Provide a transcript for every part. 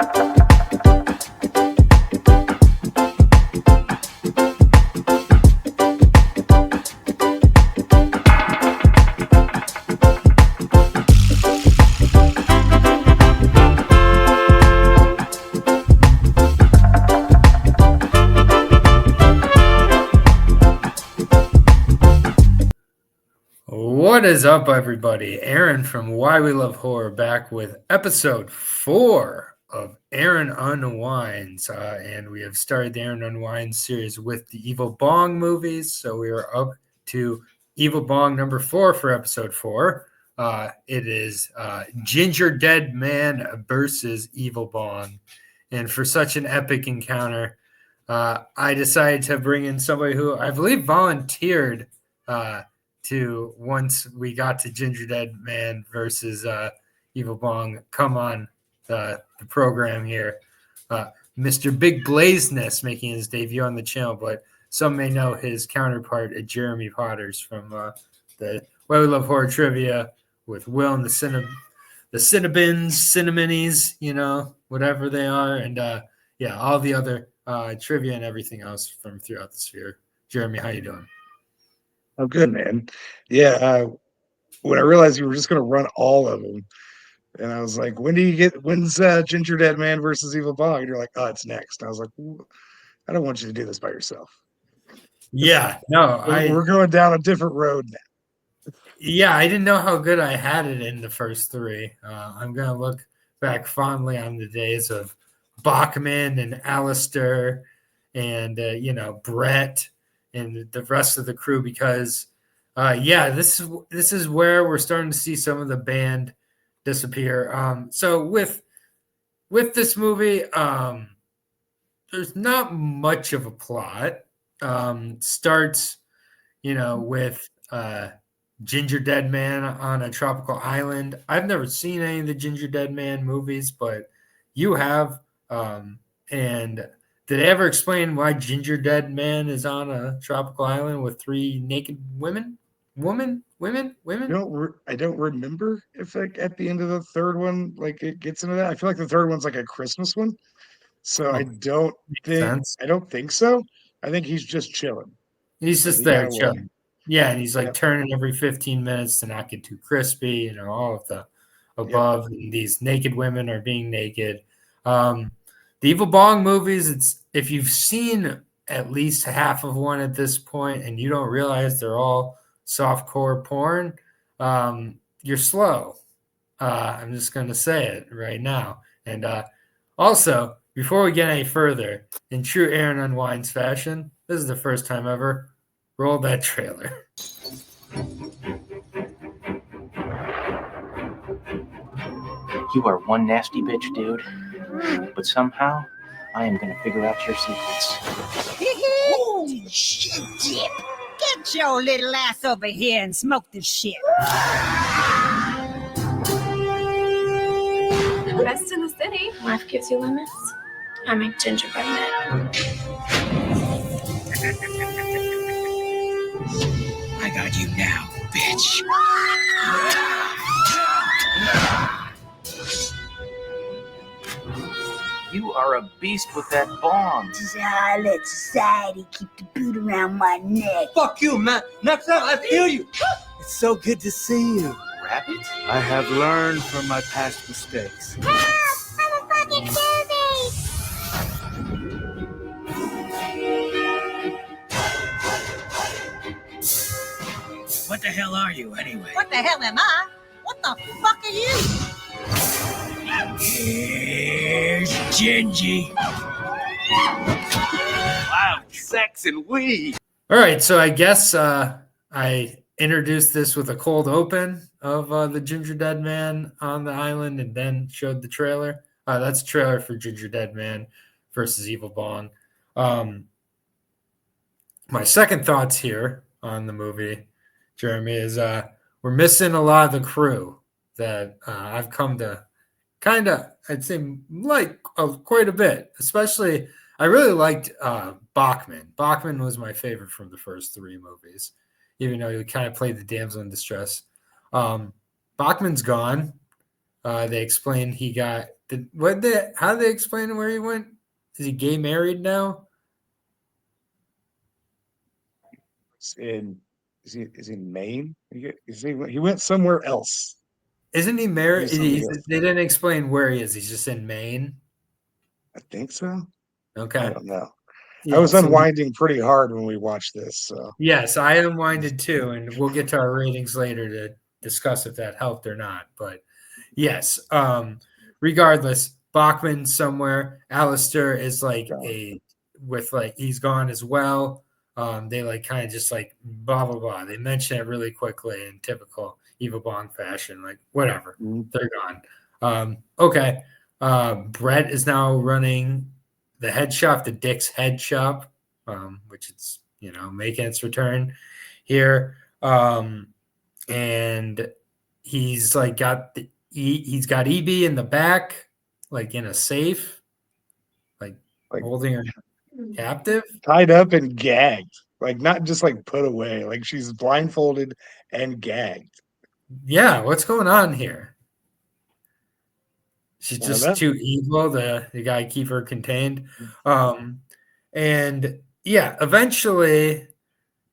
What is up, everybody? Aaron from Why We Love Horror back with episode 4 of AARON Unwinds. And we have started the AARON Unwinds series with the Evil Bong movies. So we are up to Evil Bong number 4 for episode 4. It is Gingerdead Man versus Evil Bong. And for such an epic encounter, I decided to bring in somebody who I believe volunteered to once we got to Gingerdead Man versus Evil Bong come on the program here. Mr. Big Blazeness making his debut on the channel, but some may know his counterpart at Jeremy Potters from the Why We Love Horror Trivia with Will and the Cinnamonies, you know, whatever they are, and all the other trivia and everything else from throughout the sphere. Jeremy, how you doing? I'm good, man. Yeah, when I realized you were just going to run all of them, and I was like, when's Gingerdead Man versus Evil Bong? And you're like, oh, it's next. I was like, I don't want you to do this by yourself. Yeah, no, we're going down a different road now. Yeah, I didn't know how good I had it in the first 3. I'm going to look back fondly on the days of Bachman and Alistair and, Brett and the rest of the crew because, this is where we're starting to see some of the band disappear. So with this movie, there's not much of a plot. Starts, with Gingerdead Man on a tropical island. I've never seen any of the Gingerdead Man movies, but you have. And did they ever explain why Gingerdead Man is on a tropical island with 3 naked women? I don't remember if at the end of the third one, like it gets into that. I feel like the third one's like a Christmas one. So I don't think so. I think he's just chilling. He's just there chilling. Yeah, and he's like turning every 15 minutes to not get too crispy, all of the above. Yep. These naked women are being naked. The Evil Bong movies, if you've seen at least half of one at this point and you don't realize they're all softcore porn, you're slow. I'm just going to say it right now. And also, before we get any further, in true AARON Unwinds fashion, this is the first time ever. Roll that trailer. You are one nasty bitch, dude. But somehow, I am going to figure out your secrets. Holy shit, Dip! Get your little ass over here and smoke this shit. Best in the city. Life gives you limits. I make gingerbread men. I got you now, bitch. You are a beast with that Bong. This is how I let society keep the boot around my neck. Fuck you, man. Next time I feel you. It's so good to see you. Rabbit? I have learned from my past mistakes. Help! I'm a fucking baby! What the hell are you, anyway? What the hell am I? What the fuck are you? Here's Gingy. Wow, sex and weed. All right, so I guess I introduced this with a cold open of the Gingerdead Man on the island and then showed the trailer. That's a trailer for Gingerdead Man versus Evil Bong. My second thoughts here on the movie, Jeremy, is we're missing a lot of the crew that I've come to kind of, I'd say, like quite a bit. Especially, I really liked Bachman. Bachman was my favorite from the first 3 movies, even though he kind of played the damsel in distress. Bachman's gone. They explained How did they explain where he went? Is he gay married now? Is he in Maine? He went somewhere else. Isn't he Do married? something else. They didn't explain where he is. He's just in Maine. I think so. Okay. I don't know. Yeah, I was so unwinding pretty hard when we watched this. So yes, I unwinded too, and we'll get to our ratings later to discuss if that helped or not. But yes, regardless, Bachman somewhere. Alistair is like he's gone as well. They like kind of just like blah blah blah. They mention it really quickly in typical Eva Bong fashion, like whatever. They're gone. Okay. Brett is now running the head shop, the Dick's Head Shop, which it's making its return here. And he's like he's got EB in the back, like in a safe, like holding her captive, tied up and gagged, like not just like put away, like she's blindfolded and gagged. Yeah, what's going on here? She's I don't just know. too evil. The guy keep her contained. And yeah, eventually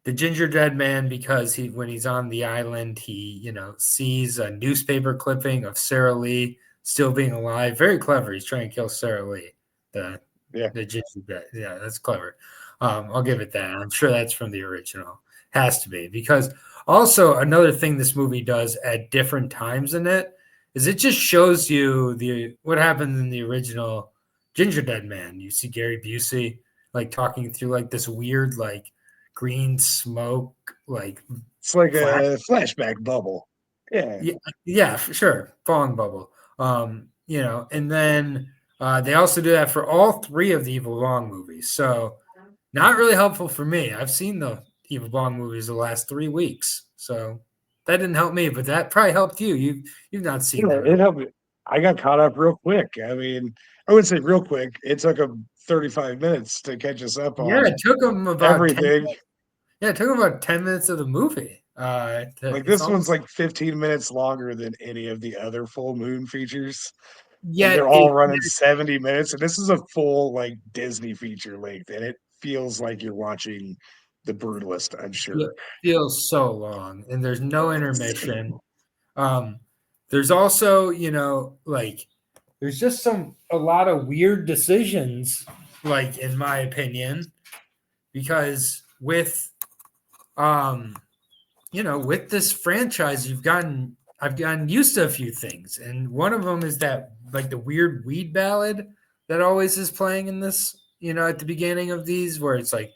the gingerdead man, because when he's on the island, he sees a newspaper clipping of Sarah Lee still being alive. Very clever. He's trying to kill Sarah Lee, the gingerdead. Yeah, that's clever. I'll give it that. I'm sure that's from the original. Has to be, because also another thing this movie does at different times in it is it just shows you what happened in the original Gingerdead Man. You see Gary Busey like talking through like this weird like green smoke, like it's like a flashback bubble. Yeah, for sure, falling bubble. And then they also do that for all three of the Evil Bong movies. So not really helpful for me. I've seen the Evil Bong movies the last 3 weeks, so that didn't help me, but that probably helped you. You've not seen that. It helped me. I got caught up real quick. I mean, I wouldn't say real quick. It took them 35 minutes to catch us up on. It took them about everything. It took them about 10 minutes of the movie. Like this one's like 15 minutes longer than any of the other full moon features. Yeah, they're all running 70 minutes, and this is a full like Disney feature length, and it feels like you're watching The Brutalist. I'm sure it feels so long, and there's no intermission. There's also there's just a lot of weird decisions, like in my opinion, because with with this franchise, I've gotten used to a few things, and one of them is that like the weird weed ballad that always is playing in this, at the beginning of these, where it's like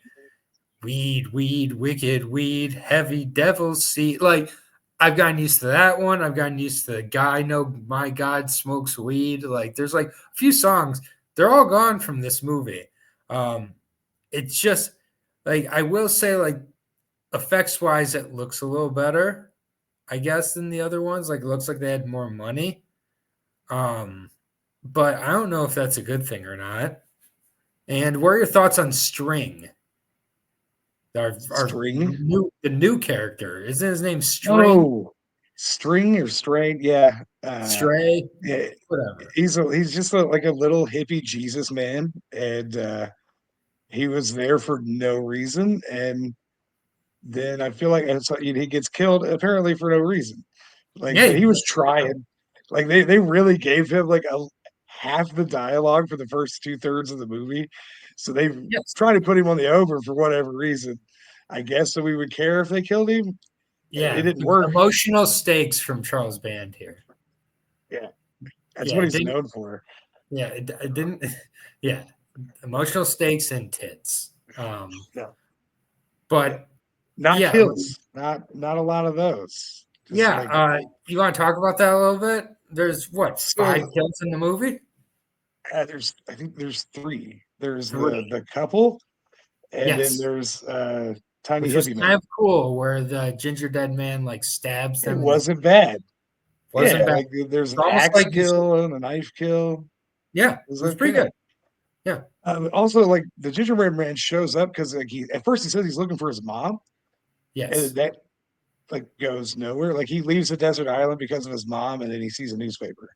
weed, wicked weed, heavy devil's seed. Like I've gotten used to that one. I've gotten used to the guy, no, my God, smokes weed. Like there's like a few songs. They're all gone from this movie. It's just like, I will say, like, effects wise, it looks a little better, I guess, than the other ones. Like it looks like they had more money. But I don't know if that's a good thing or not. And what are your thoughts on String? String? The new character. Isn't his name String? Oh, String or Strain? Yeah. Stray? Yeah, whatever. He's just like a little hippie Jesus man. And he was there for no reason. And then I feel like he gets killed apparently for no reason. Like, but he was trying. Like they really gave him like half the dialogue for the first 2/3 of the movie. So they tried to put him on the over for whatever reason. I guess so we would care if they killed him. Yeah, it didn't work. Emotional stakes from Charles Band here. Yeah, that's what he's known for. Yeah, it didn't. Yeah, emotional stakes and tits. But not kills. Not a lot of those. Just you want to talk about that a little bit? There's 5 kills in the movie? I think there's 3. There's the couple, and then there's Tiny Which Hippie was Man. kind of cool, where the Gingerdead Man like stabs them. It wasn't bad. Wasn't bad. Like there's an axe kill and a knife kill. Yeah, it was pretty good. Yeah. Also, like the Gingerbread Man shows up because like at first he says he's looking for his mom. Yes. And that like goes nowhere. Like he leaves a desert island because of his mom, and then he sees a newspaper.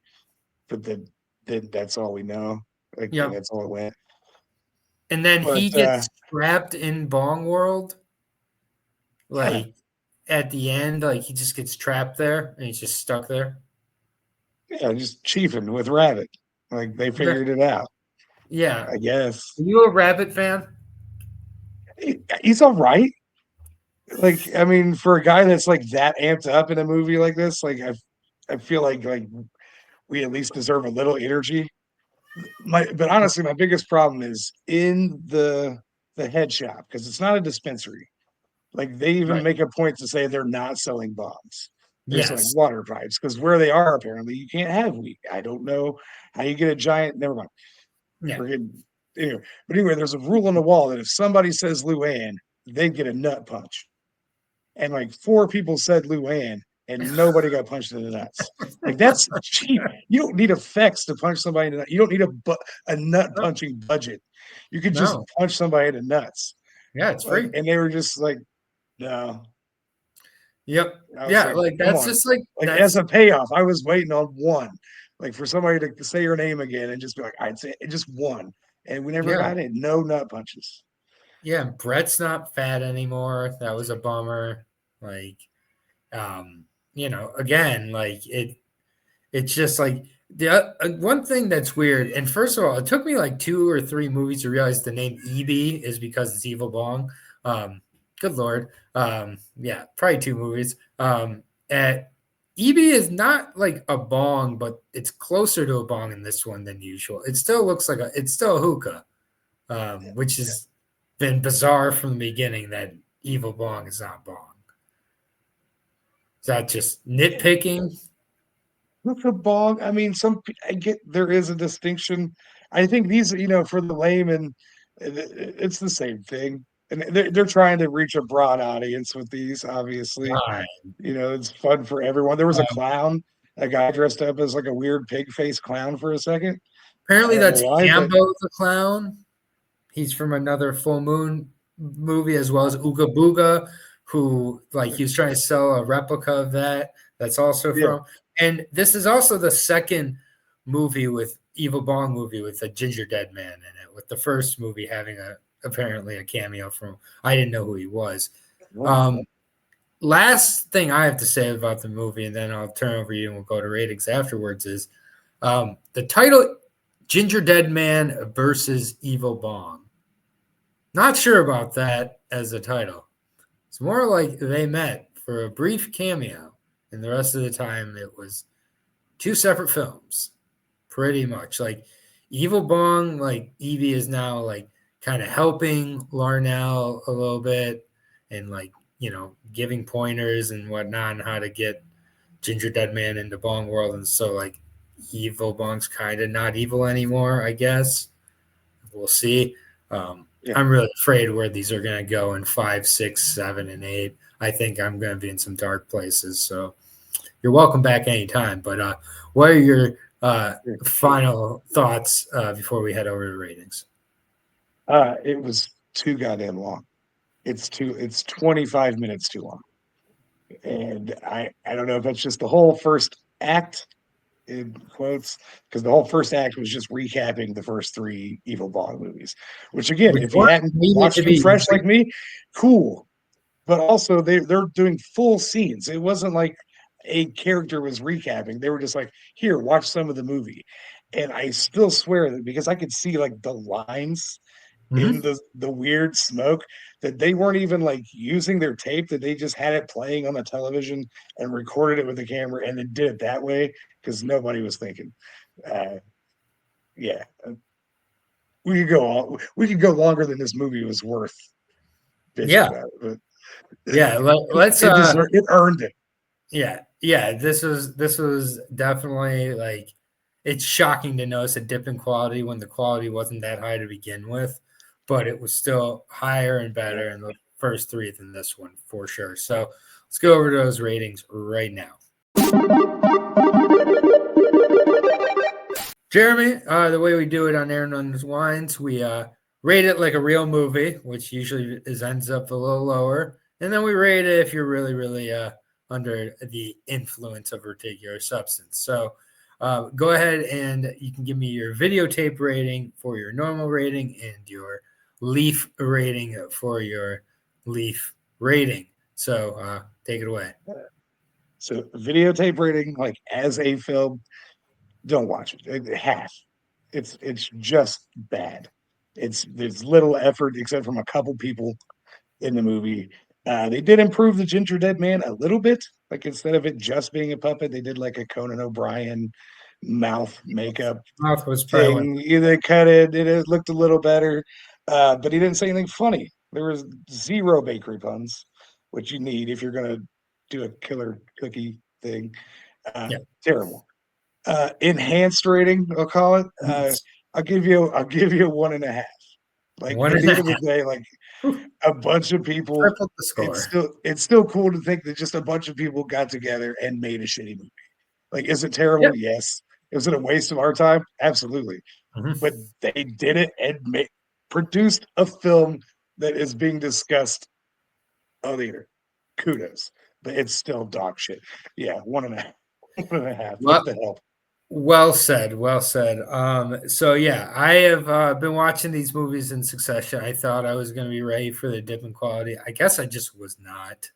But the then that's all we know. Like, Yeah. that's all it went. And then But, he gets trapped in Bong world. Like at the end, like he just gets trapped there and he's just stuck there. Yeah, just chiefing with Rabbit. Like, they figured it out, Yeah. I guess. Are you a Rabbit fan? He's all right. Like, I mean, for a guy that's like that amped up in a movie like this, like I feel like we at least deserve a little energy. But honestly, my biggest problem is in the head shop, because it's not a dispensary. Like, they even Right. make a point to say they're not selling bongs. They're selling Yes. water pipes, because where they are, apparently, you can't have weed. I don't know how you get a giant. Never mind. Yeah. Anyway, but anyway, there's a rule on the wall that if somebody says Luann, they get a nut punch. And like 4 people said Luann, and nobody got punched in the nuts. Like, that's cheap. You don't need effects to punch somebody in the nuts. You don't need a nut punching budget. You could just No. punch somebody in the nuts. Yeah, it's free. And they were just like, no. Yep. I was Yeah, like come that's on. just like Like, that's as a payoff, I was waiting on one. Like, for somebody to say your name again and just be like, I'd say just one. And we never got it. No nut punches. Yeah, Brett's not fat anymore. That was a bummer. Like, again, like it's just like the one thing that's weird. And first of all, it took me like 2 or 3 movies to realize the name EB is because it's Evil Bong. Good Lord. Yeah, probably 2 movies. At EB is not like a bong, but it's closer to a bong in this one than usual. It still looks like it's still a hookah, which has been bizarre from the beginning that Evil Bong is not bong. Is that just nitpicking? With the bong, I mean, I get there is a distinction. I think these, for the layman, it's the same thing. And they're trying to reach a broad audience with these, obviously. Right. It's fun for everyone. There was a clown, a guy dressed up as like a weird pig face clown for a second. Apparently, that's why, Hambo the clown. He's from another Full Moon movie, as well as Ooga Booga, who he was trying to sell a replica of that. That's also from. And this is also the second movie with Evil Bong movie with a Gingerdead Man in it. With the first movie having apparently a cameo from. I didn't know who he was. Last thing I have to say about the movie, and then I'll turn over to you and we'll go to ratings afterwards, is the title Gingerdead Man versus Evil Bong. Not sure about that as a title. It's more like they met for a brief cameo, and the rest of the time it was 2 separate films, pretty much. Like Evil Bong, like Evie is now like kind of helping Larnell a little bit and giving pointers and whatnot on how to get Gingerdead Man into Bong world. And so like Evil Bong's kind of not evil anymore, I guess. We'll see. I'm really afraid where these are going to go in 5, 6, 7, and 8. I think I'm going to be in some dark places. So you're welcome back anytime. But what are your final thoughts before we head over to ratings? It was too goddamn long. It's 25 minutes too long. And I don't know if that's just the whole first act, in quotes, because the whole first act was just recapping the first 3 Evil Bong movies, which again, if you hadn't watched them fresh like me, cool. But also they're doing full scenes. It wasn't like a character was recapping. They were just like, here, watch some of the movie. And I still swear that because I could see like the lines in the weird smoke, that they weren't even like using their tape, that they just had it playing on the television and recorded it with the camera and then did it that way because nobody was thinking. We could go longer than this movie was worth. About it, but let's it earned it. This was definitely like, it's shocking to notice a dip in quality when the quality wasn't that high to begin with, but it was still higher and better in the first 3 than this one for sure. So let's go over to those ratings right now. Jeremy, the way we do it on Aaron Unwinds, we rate it like a real movie, which usually ends up a little lower, and then we rate it if you're really, really under the influence of a particular substance. So Go ahead and you can give me your videotape rating for your normal rating and your Leaf rating for your Leaf rating. So take it away. So videotape rating, like as a film, don't watch it. Half. It's just bad. There's little effort except from a couple people in the movie. They did improve the Ginger Dead Man a little bit. Like instead of it just being a puppet, they did like a Conan O'Brien mouth makeup Mouth was probably thing. They cut it. It looked a little better, but he didn't say anything funny. There was zero bakery puns, which you need if you're gonna do a killer cookie thing. Yeah. Terrible. Enhanced rating, I'll call it. I'll give you a 1.5. Like One at and the a end of the day, like a bunch of people. tripled the score. It's still cool to think that just a bunch of people got together and made a shitty movie. Like, is it terrible? Yep. Yes. Was it a waste of our time? Absolutely. Mhm. But they did it and produced a film that is being discussed on the internet. Kudos. But it's still dog shit. Yeah, 1.5. 1.5. What the hell? Well said. Well said. So yeah, I have been watching these movies in succession. I thought I was going to be ready for the dip in quality. I guess I just was not.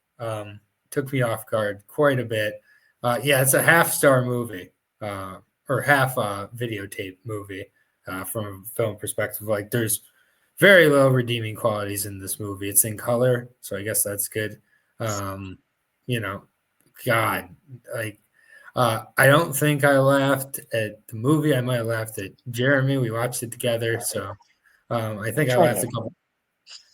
Took me off guard quite a bit. Yeah, it's a half-star movie, or half videotape movie from a film perspective. Like, there's very low redeeming qualities in this movie. It's in color, so I guess that's good. You know, God, like. I don't think I laughed at the movie. I might have laughed at Jeremy. We watched it together. So I think I laughed a couple.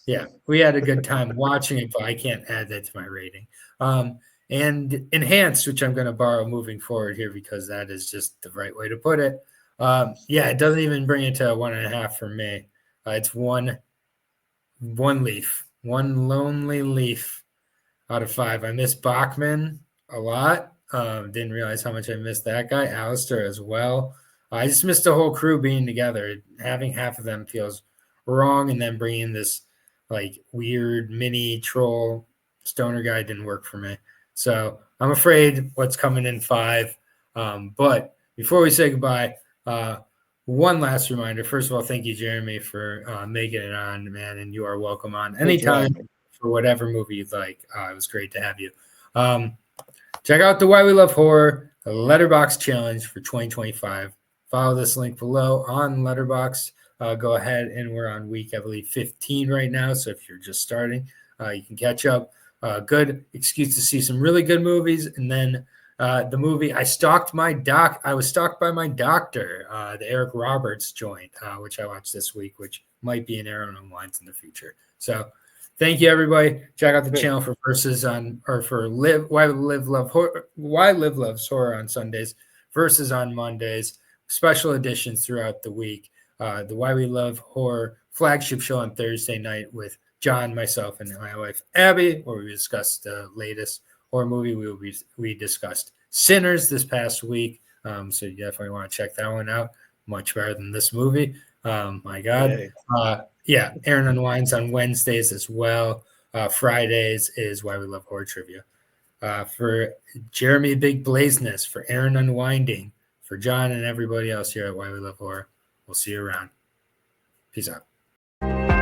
Yeah, we had a good time watching it, but I can't add that to my rating. And enhanced, which I'm going to borrow moving forward here because that is just the right way to put it. Yeah, it doesn't even bring it to 1.5 for me. It's one leaf, one lonely leaf out of 5. I miss Bachman a lot. Didn't realize how much I missed that guy. Alistair as well. I just missed the whole crew being together. Having half of them feels wrong, and then bringing this like weird mini troll stoner guy didn't work for me. So I'm afraid what's coming in 5. But before we say goodbye, one last reminder. First of all, thank you, Jeremy, for making it on, man, and you are welcome on anytime for whatever movie you'd like. It was great to have you. Check out the Why We Love Horror Letterboxd Challenge for 2025. Follow this link below on Letterboxd. Go ahead, and we're on week, I believe, 15 right now. So if you're just starting, you can catch up. Good excuse to see some really good movies. And then the movie I was stalked by my doctor, the Eric Roberts joint, which I watched this week, which might be an AARON Unwinds in the future. So thank you, everybody. Check out the channel for verses on, or for Why Liv Loves Horror on Sundays, verses on Mondays, special editions throughout the week. The Why We Love Horror flagship show on Thursday night with John, myself, and my wife Abby, where we discussed the latest horror movie. We discussed Sinners this past week, so you definitely want to check that one out. Much better than this movie. My God. Yeah, AARON Unwinds on Wednesdays as well. Fridays is Why We Love Horror Trivia. For Jeremy Big Blazeness, for AARON Unwinding, for John and everybody else here at Why We Love Horror, we'll see you around. Peace out.